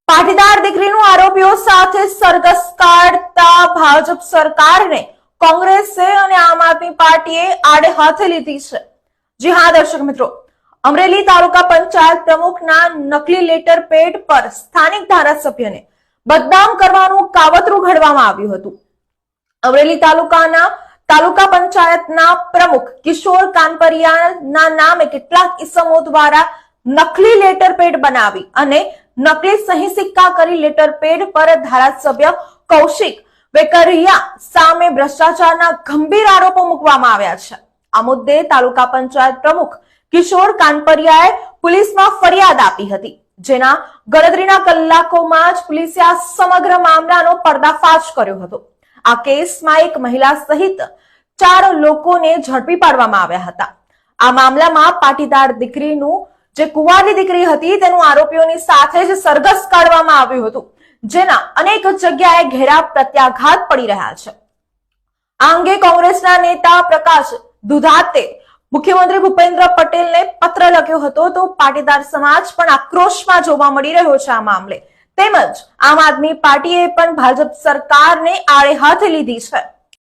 પાટીદાર દીકરીનું આરોપીઓ સાથે સરઘસ કાઢતા ભાજપ સરકારને કોંગ્રેસે અને આમ આદમી પાર્ટીએ આડે હાથે લીધી છે। જી હા દર્શક મિત્રો, અમરેલી તાલુકા પંચાયત પ્રમુખના નકલી લેટર પેડ પર સ્થાનિક ધારાસભ્યને બદનામ કરવાનું કાવતરું ઘડવામાં આવ્યું હતું। અમરેલી તાલુકા પંચાયતના પ્રમુખ કિશોર કાનપરિયાના નામે કેટલાક ઇસમો દ્વારા નકલી લેટર પેડ બનાવી અને નકલી સહી સિક્કા કરી લેટર પેડ પર ધારાસભ્ય કૌશિક વેકરિયા સામે ભ્રષ્ટાચારના ગંભીર આરોપો મૂકવામાં આવ્યા છે। આ મુદ્દે તાલુકા પંચાયત પ્રમુખ કિશોર કાનપરિયાએ પોલીસમાં ફરિયાદ આપી હતી, જેના ગણતરીના કલાકોમાં જ પોલીસે આ સમગ્ર મામલાનો પર્દાફાશ કર્યો હતો। આ કેસમાં એક મહિલા સહિત 4 લોકોને ઝડપી પાડવામાં આવ્યા હતા। આ મામલામાં પાટીદાર દીકરીનું જે કુંવારી દીકરી હતી તેનું આરોપીઓની સાથે જ સરઘસ કાઢવામાં આવ્યું હતું, જેના અનેક જગ્યાએ ઘેરા પ્રત્યાઘાત પડી રહ્યા છે। આ અંગે કોંગ્રેસના નેતા પ્રકાશ દુધાતે મુખ્યમંત્રી ભૂપેન્દ્ર પટેલને પત્ર લખ્યો હતો, તો પાટીદાર સમાજ પણ આક્રોશમાં જોવા મળી રહ્યો છે આ મામલે। તેમજ આમ આદમી પાર્ટીએ પણ ભાજપ સરકારને આડે હાથે લીધી છે।